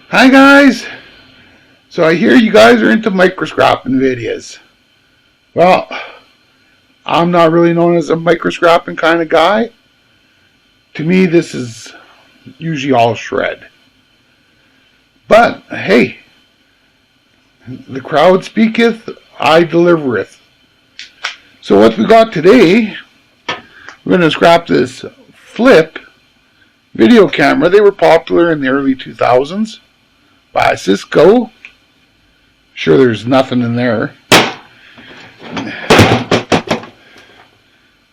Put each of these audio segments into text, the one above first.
Hi guys! So I hear you guys are into microscoping videos. Well, I'm not really known as a microscoping kind of guy. To me, this is usually all shred. But, hey, the crowd speaketh, I delivereth. So what we got today, we're going to scrap this flip video camera. They were popular in the early 2000s by Cisco. Sure, there's nothing in there.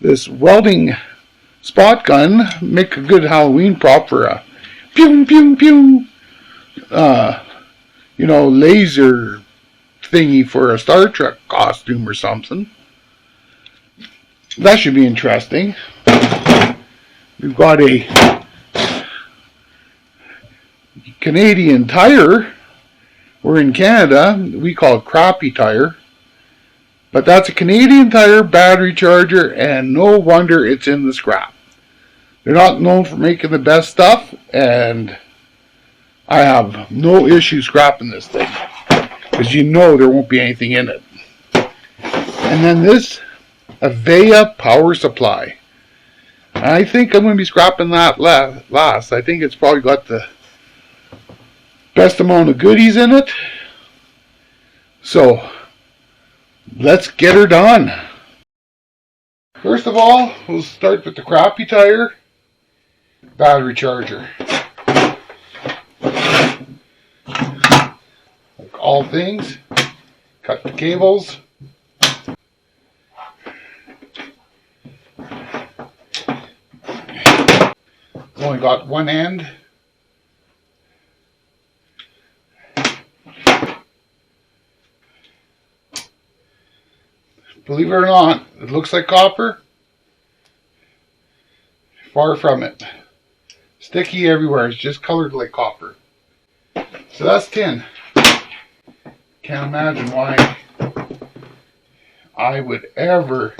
This welding spot gun make a good Halloween prop for a pew pew pew laser thingy for a Star Trek costume or something. That should be interesting. We've got a Canadian tire. We're in Canada. We call it crappy tire. But that's a Canadian tire battery charger, and no wonder it's in the scrap. They're not known for making the best stuff, and I have no issue scrapping this thing, because you know there won't be anything in it. And then this Avaya power supply. I think I'm going to be scrapping that last. I think it's probably got the best amount of goodies in it. So let's get her done. First of all, we'll start with the crappy tire battery charger. Like all things, cut the cables. Only got one end. Believe it or not, it looks like copper. Far from it. Sticky everywhere. It's just colored like copper. So that's tin. Can't imagine why I would ever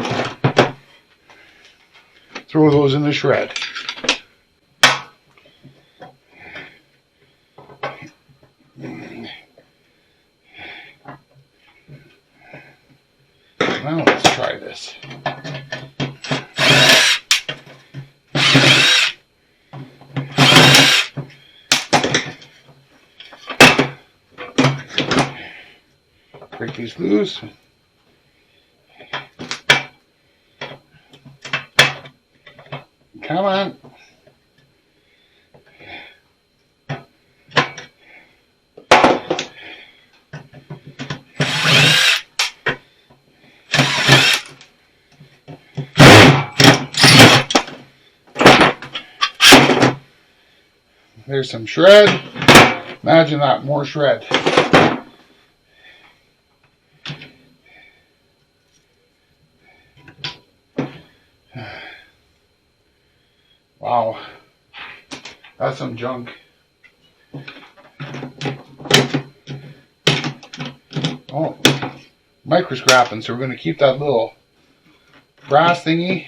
throw those in the shred. Now let's try this. Break these loose. Come on. There's some shred. Imagine that, more shred. Wow, that's some junk. Oh, microscrapping, so we're going to keep that little brass thingy.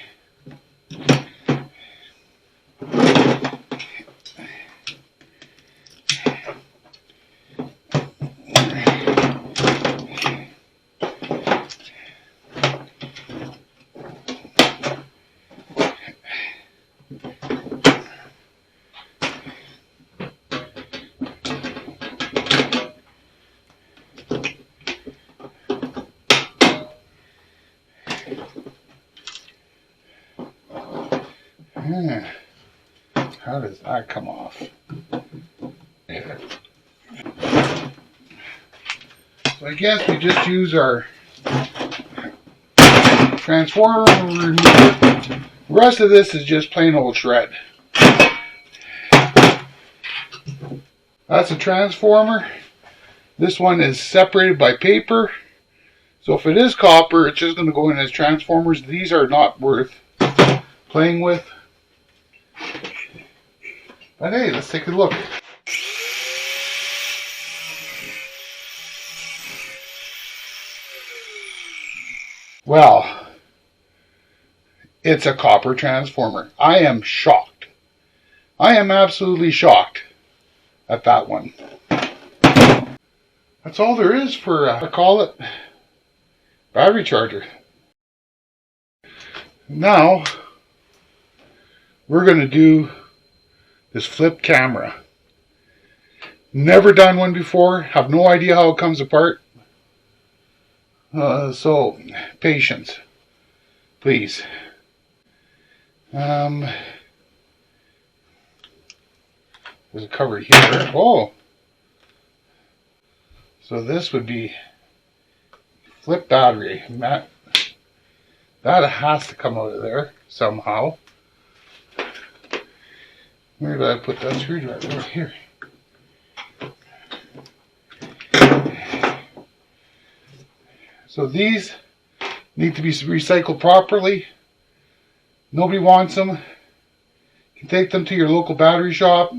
How does that come off? There. So I guess we just use our transformer remover. The rest of this is just plain old shred. That's a transformer. This one is separated by paper. So if it is copper, it's just going to go in as transformers. These are not worth playing with. But hey, let's take a look. Well, it's a copper transformer. I am shocked. I am absolutely shocked at that one. That's all there is for, I call it, battery charger. Now, we're going to do this flip camera. Never done one before, have no idea how it comes apart. So, patience, please. There's a cover here. Oh! So this would be flip battery. That has to come out of there somehow. Where did I put that screwdriver? Right here. So these need to be recycled properly. Nobody wants them. You can take them to your local battery shop.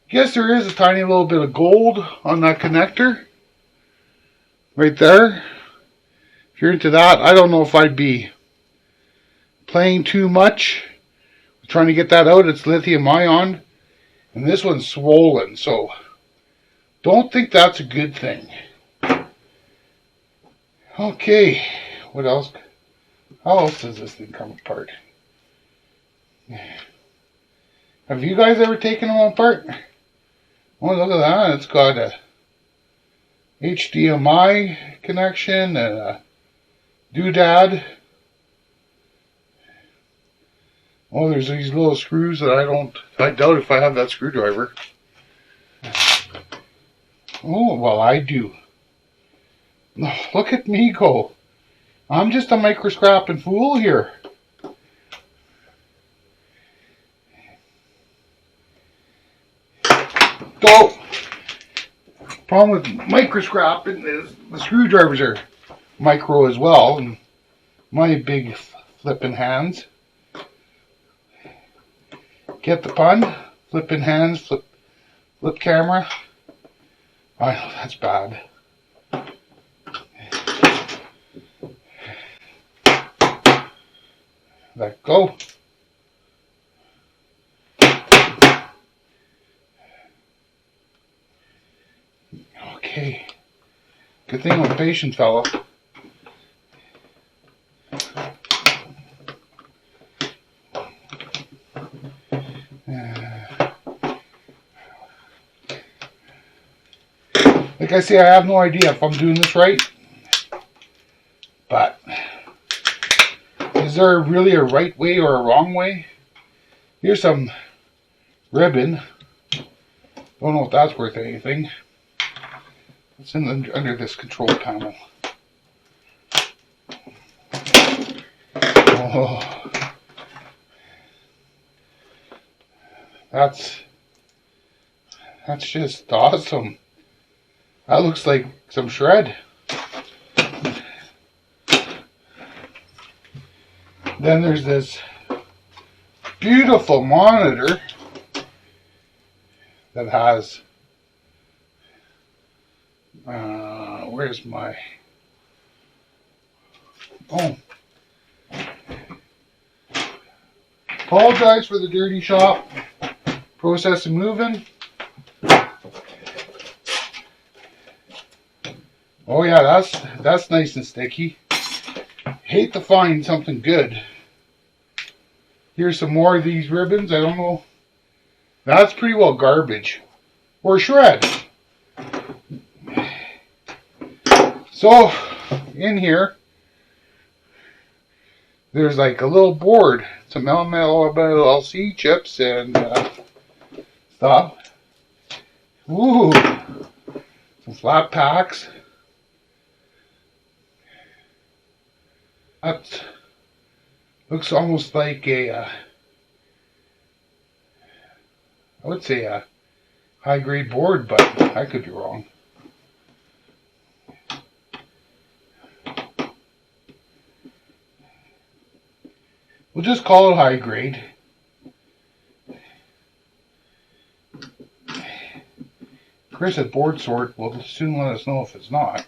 Yes, there is a tiny little bit of gold on that connector. Right there. If you're into that, I don't know if I'd be playing too much. Trying to get that out. It's lithium ion. And this one's swollen. So don't think that's a good thing. Okay. What else? How else does this thing come apart? Have you guys ever taken them apart? Oh, look at that. It's got a HDMI connection and a doodad. Oh, there's these little screws that I doubt if I have that screwdriver. Oh, well, I do. Look at me go. I'm just a microscrapping fool here. So, problem with microscrapping is the screwdrivers are micro as well, and my big flipping hands. Get the pun? Flipping hands, flip camera. I know that's bad. Let go. Okay. Good thing I'm patient, fella. Like I say, I have no idea if I'm doing this right. But is there really a right way or a wrong way? Here's some ribbon. Don't know if that's worth anything. It's under this control panel. Oh, that's just awesome. That looks like some shred. Then there's this beautiful monitor that has where's my apologize for the dirty shop. Processing moving. Oh yeah, that's nice and sticky. Hate to find something good. Here's some more of these ribbons. I don't know. That's pretty well garbage. Or shred. So, in here, there's like a little board. Some LC chips and stuff. Ooh. Some flat packs. That looks almost like a, I would say a high-grade board, but I could be wrong. We'll just call it high-grade. Chris at Board Sort will soon let us know if it's not.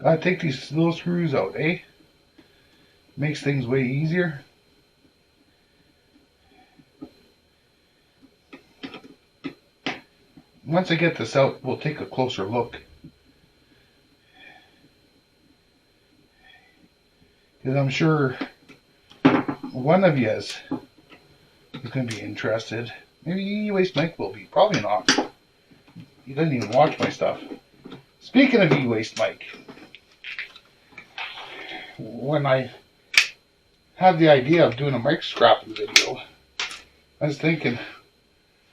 Gotta take these little screws out, eh? Makes things way easier. Once I get this out, we'll take a closer look. Because I'm sure one of you is going to be interested. Maybe E-Waste Mike will be. Probably not. He doesn't even watch my stuff. Speaking of E-Waste Mike, when I had the idea of doing a microscrapping video, I was thinking,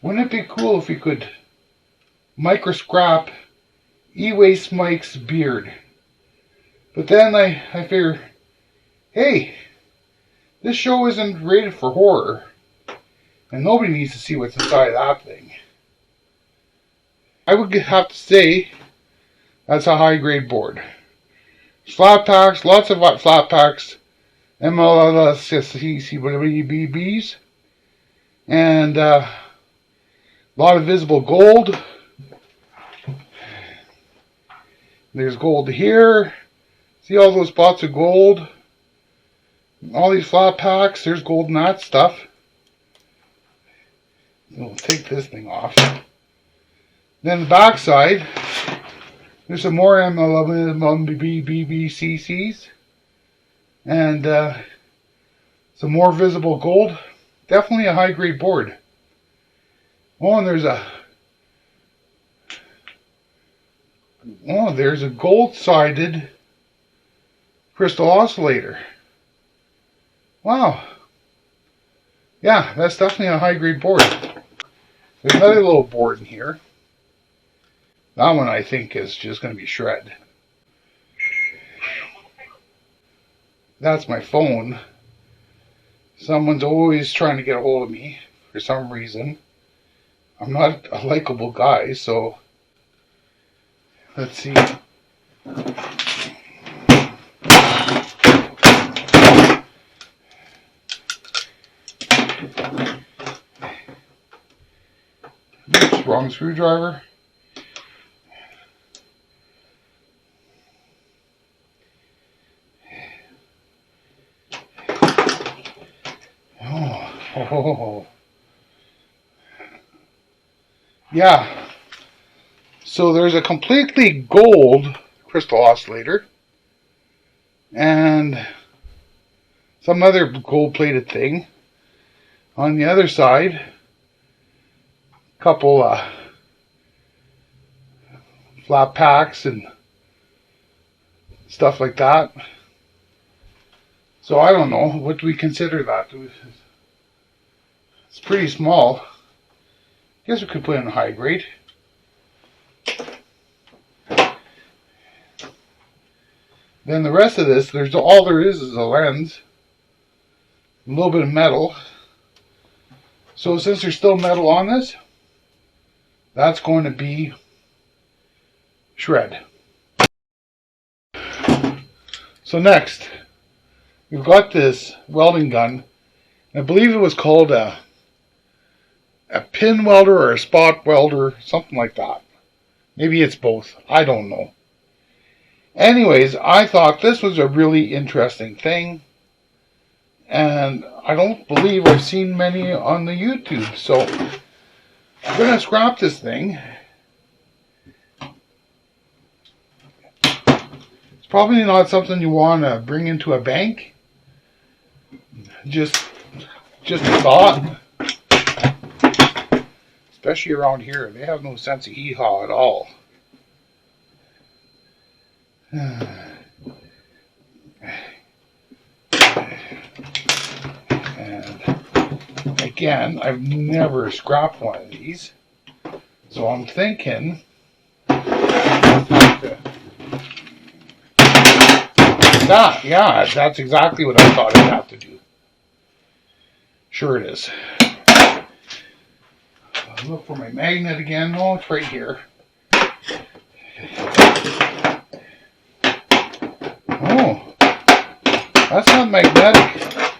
wouldn't it be cool if we could microscrap E-Waste Mike's beard? But then I figured, hey, this show isn't rated for horror, and nobody needs to see what's inside of that thing. I would have to say that's a high-grade board. Flat packs, lots of flat packs, MLS, CCBBs, and a lot of visible gold. There's gold here. See all those spots of gold? All these flat packs, there's gold in that stuff. We'll take this thing off. Then the back side, there's some more MLBBCCs and some more visible gold. Definitely a high grade board. Oh, and there's a gold sided crystal oscillator. Wow. Yeah, that's definitely a high grade board. There's another little board in here. That one I think is just going to be shred. That's my phone. Someone's always trying to get a hold of me for some reason. I'm not a likable guy, so let's see. Oops, wrong screwdriver. Oh. Yeah. So there's a completely gold crystal oscillator and some other gold plated thing. On the other side, a couple flat packs and stuff like that. So I don't know, what do we consider that? It's pretty small. I guess we could put in a high grade. Then the rest of this, all there is a lens, a little bit of metal. So since there's still metal on this, that's going to be shred. So next, we've got this welding gun. I believe it was called a pin welder or a spot welder, something like that. Maybe it's both. I don't know. Anyways, I thought this was a really interesting thing. And I don't believe I've seen many on the YouTube. So I'm going to scrap this thing. It's probably not something you want to bring into a bank. Just a thought. Especially around here. They have no sense of hee-haw at all. And again, I've never scrapped one of these. So I'm thinking yeah, that's exactly what I thought I'd have to do. Sure it is. I'll look for my magnet again. Oh, it's right here. Oh, that's not magnetic.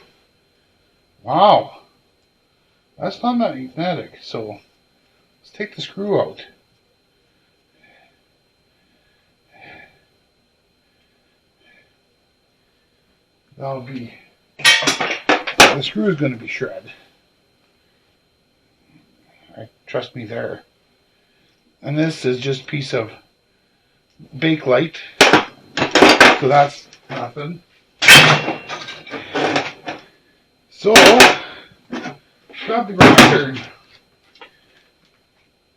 Wow. That's not magnetic. So let's take the screw out. That'll be, the screw is going to be shred. Trust me there. And this is just a piece of Bakelite, so that's nothing. So, grab the grinder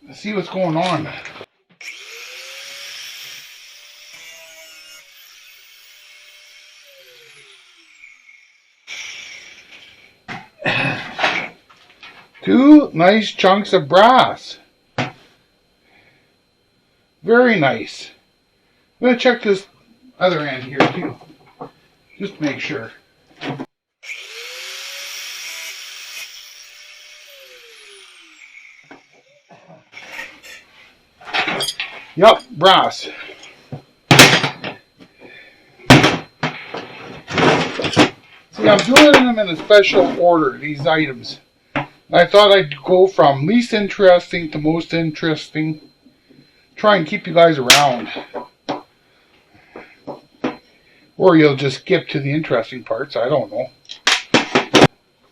and see what's going on. Two nice chunks of brass. Very nice. I'm going to check this other end here too, just to make sure. Yup, brass. See, I'm doing them in a special order, these items. I thought I'd go from least interesting to most interesting. Try and keep you guys around. Or you'll just skip to the interesting parts, I don't know.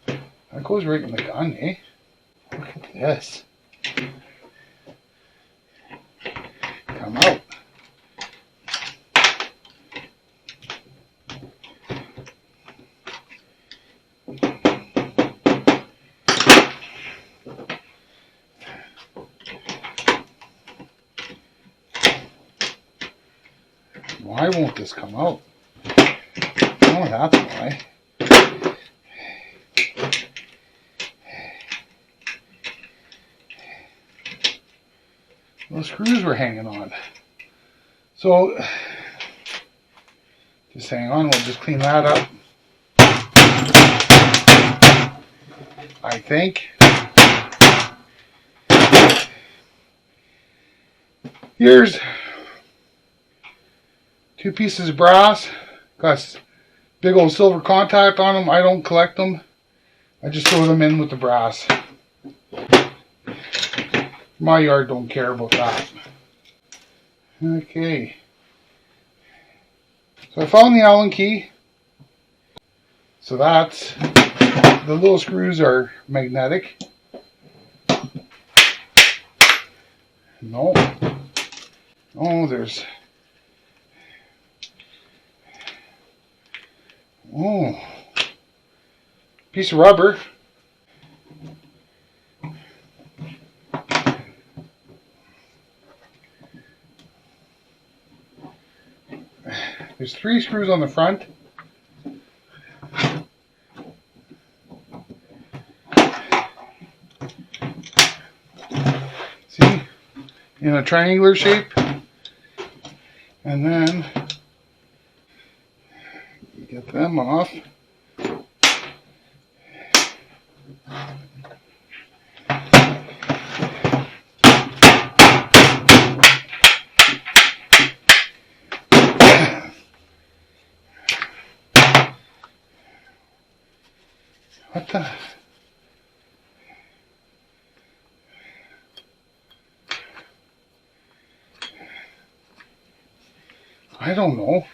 That goes right in the gun, eh? Look at this. Come out. Why won't this come out? Oh, that's why. Those screws were hanging on. So, just hang on, we'll just clean that up. I think. Here's two pieces of brass. Got big old silver contact on them. I don't collect them. I just throw them in with the brass. My yard don't care about that. Okay. So I found the Allen key. So that's, the little screws are magnetic. No. Oh, there's, oh, piece of rubber. There's 3 screws on the front. See? In a triangular shape. And then get them off. What the? I don't know.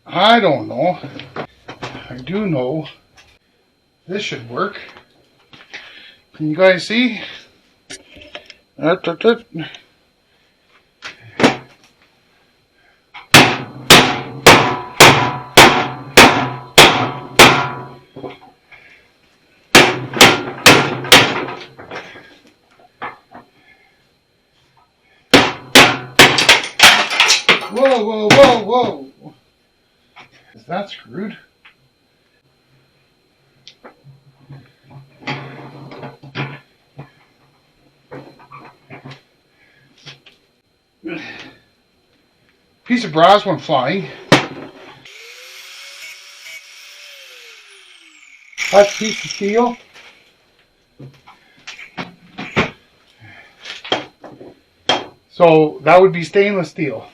I don't know. I do know this should work. Can you guys see? Whoa, whoa, whoa, whoa. Is that screwed? Piece of brass went flying. That's a piece of steel. So that would be stainless steel.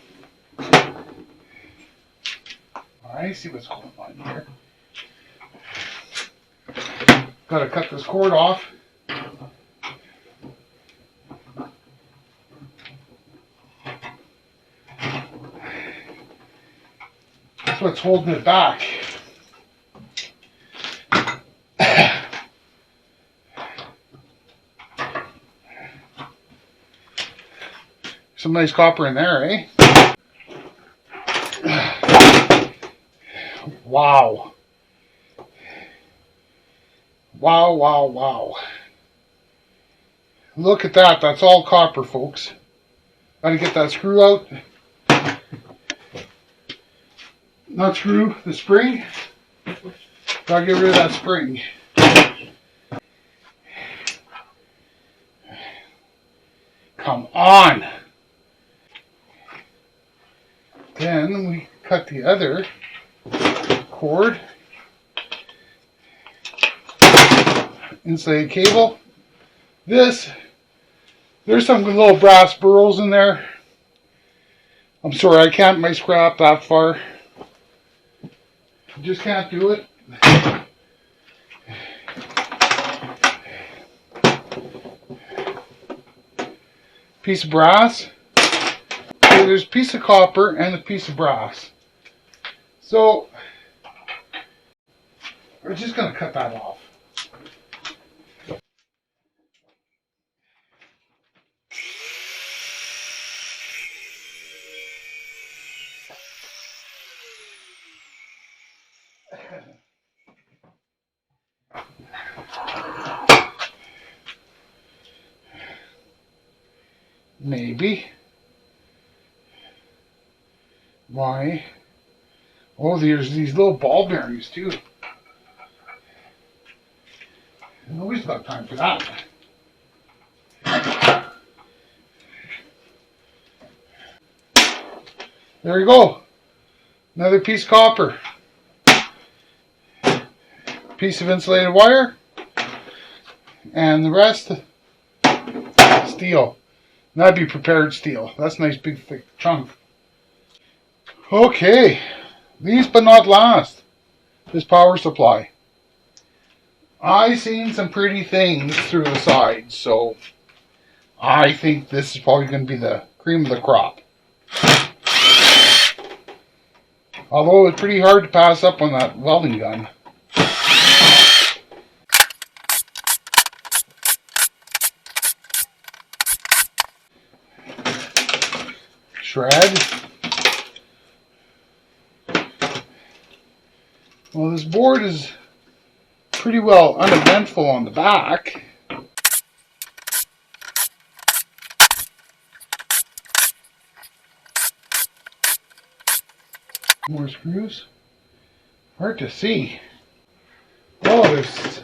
Alright, see what's going on here. Gotta cut this cord off. That's what's holding it back. Some nice copper in there, eh? Wow. Wow, wow, wow. Look at that. That's all copper, folks. Gotta get that screw out. Not screw, the spring. Gotta get rid of that spring. Come on. Then we cut the other cord. Insulated cable. There's some little brass burls in there. I'm sorry, I can't my scrap that far. Just can't do it. Piece of brass. So there's a piece of copper and a piece of brass. So we're just going to cut that off. Maybe. Why? Oh, there's these little ball bearings too. Nobody's got time for that. There you go. Another piece of copper. Piece of insulated wire. And the rest steel. That'd be prepared steel. That's a nice big thick chunk. Okay. Least but not last. This power supply. I seen some pretty things through the sides, so I think this is probably going to be the cream of the crop. Although it's pretty hard to pass up on that welding gun. Shred. Well, this board is pretty well uneventful on the back. More screws. Hard to see. Oh, is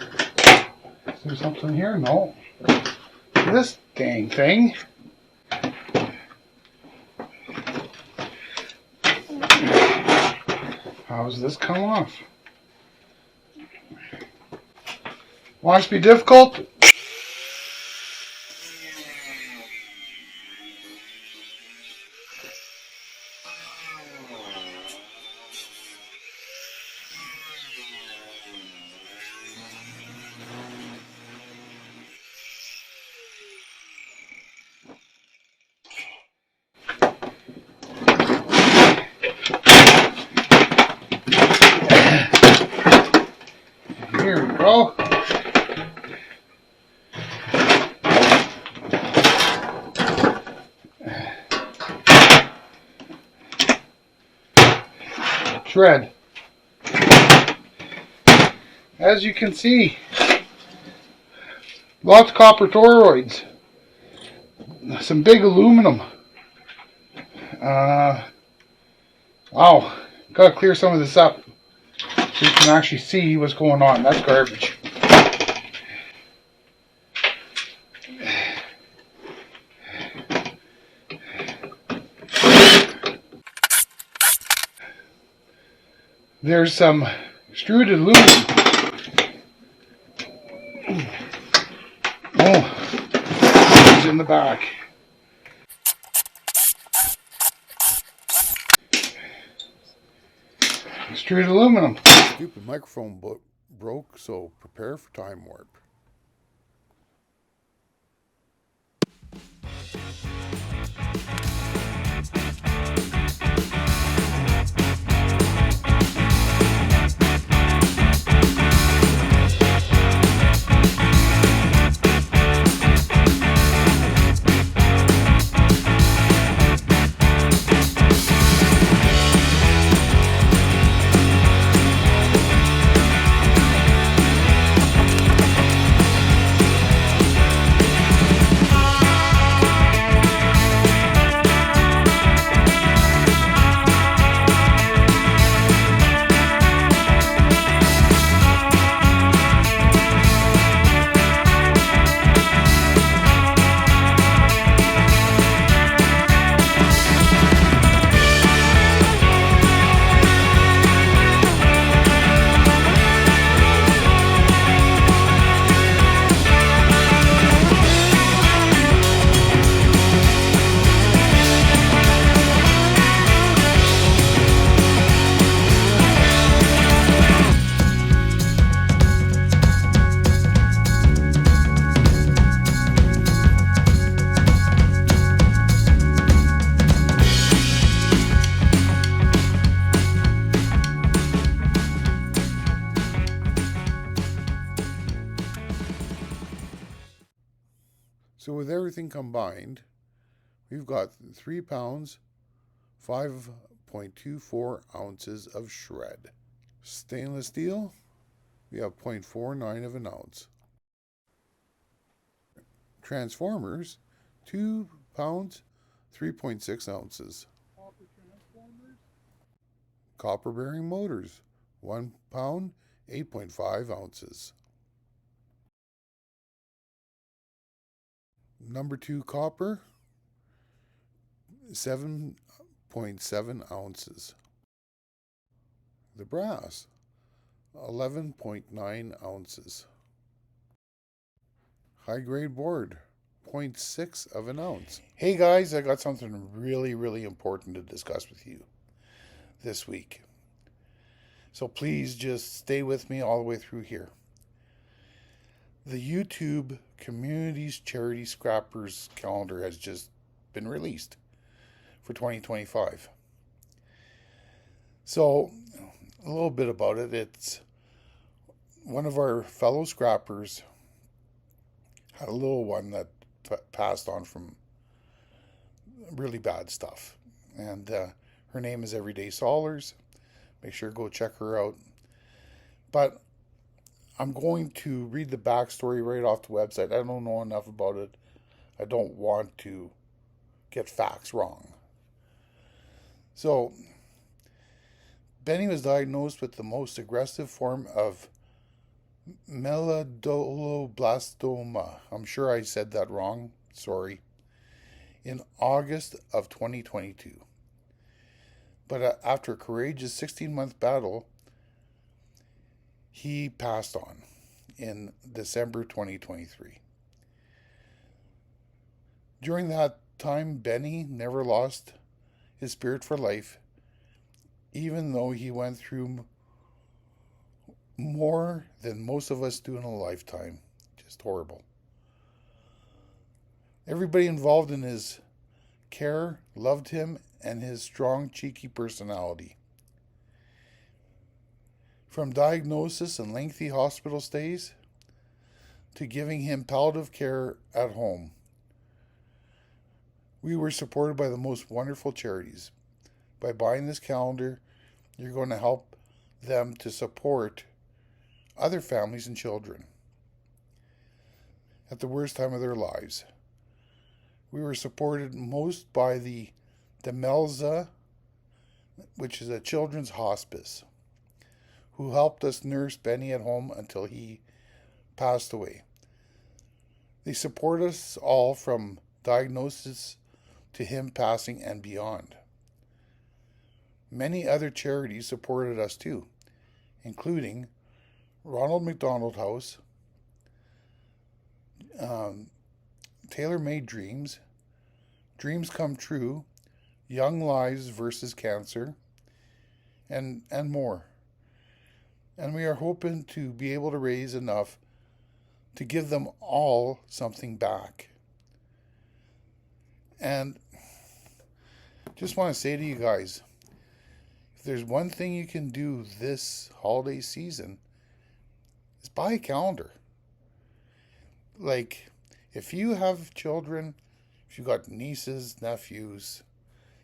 there something here? No. This dang thing. How does this come off? Wants to be difficult? Here we go. Shred. As you can see, lots of copper toroids. Some big aluminum. Wow. Gotta clear some of this up so you can actually see what's going on. That's garbage. There's some extruded aluminum. Oh, it's in the back. Extruded aluminum. Stupid microphone broke, so prepare for time warp. everything combined, we've got 3 pounds, 5.24 ounces of shred. Stainless steel, we have 0.49 of an ounce. Transformers, 2 pounds, 3.6 ounces. Copper bearing motors, 1 pound, 8.5 ounces. Number 2 copper, 7.7 ounces. The brass, 11.9 ounces. High grade board, 0.6 of an ounce. Hey guys, I got something really important to discuss with you this week. So please just stay with me all the way through here. The YouTube Communities Charity Scrappers calendar has just been released for 2025. So, a little bit about it. It's one of our fellow scrappers had a little one that passed on from really bad stuff. And her name is Everyday Solars. Make sure to go check her out. But I'm going to read the backstory right off the website. I don't know enough about it. I don't want to get facts wrong. So, Benny was diagnosed with the most aggressive form of medulloblastima. I'm sure I said that wrong. Sorry. In August of 2022. But after a courageous 16-month battle, he passed on in December 2023. During that time, Benny never lost his spirit for life, even though he went through more than most of us do in a lifetime. Just horrible. Everybody involved in his care loved him and his strong, cheeky personality. From diagnosis and lengthy hospital stays to giving him palliative care at home, we were supported by the most wonderful charities. By buying this calendar, you're going to help them to support other families and children at the worst time of their lives. We were supported most by the Demelza, which is a children's hospice, who helped us nurse Benny at home until he passed away. They support us all from diagnosis to him passing and beyond. Many other charities supported us too, including Ronald McDonald House, Tailor Made Dreams, Dreams Come True, Young Lives versus Cancer, and more. And we are hoping to be able to raise enough to give them all something back. And just want to say to you guys, if there's one thing you can do this holiday season, is buy a calendar. Like, if you have children, if you got nieces, nephews,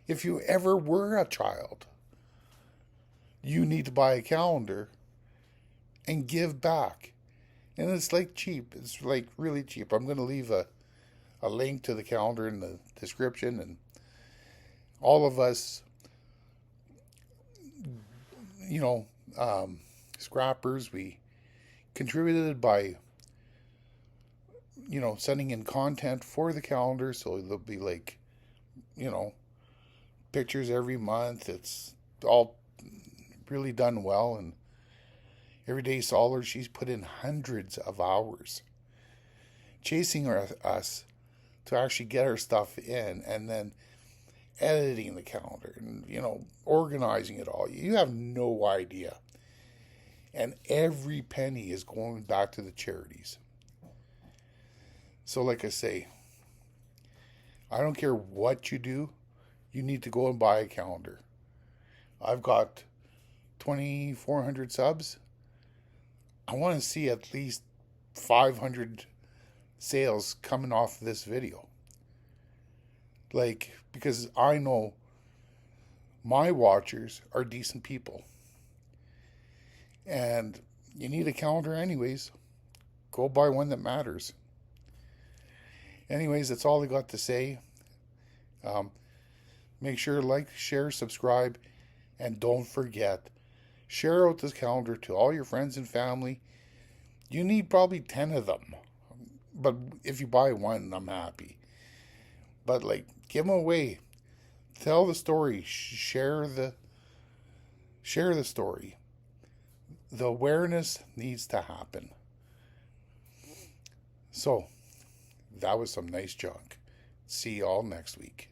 if you ever were a child, you need to buy a calendar and give back. And it's like cheap. It's like really cheap. I'm going to leave a link to the calendar in the description. And all of us, scrappers, we contributed by, sending in content for the calendar. So there'll be like, pictures every month. It's all really done well. And Everyday Solar, she's put in hundreds of hours chasing us to actually get our stuff in, and then editing the calendar and, organizing it all. You have no idea. And every penny is going back to the charities. So like I say, I don't care what you do, you need to go and buy a calendar. I've got 2,400 subs. I want to see at least 500 sales coming off this video. Like, because I know my watchers are decent people. And you need a calendar anyways. Go buy one that matters. Anyways, that's all I got to say. Make sure to like, share, subscribe, and don't forget, share out this calendar to all your friends and family. You need probably 10 of them. But if you buy one, I'm happy. But like, give them away. Tell the story. Share the story. The awareness needs to happen. So, that was some nice junk. See y'all next week.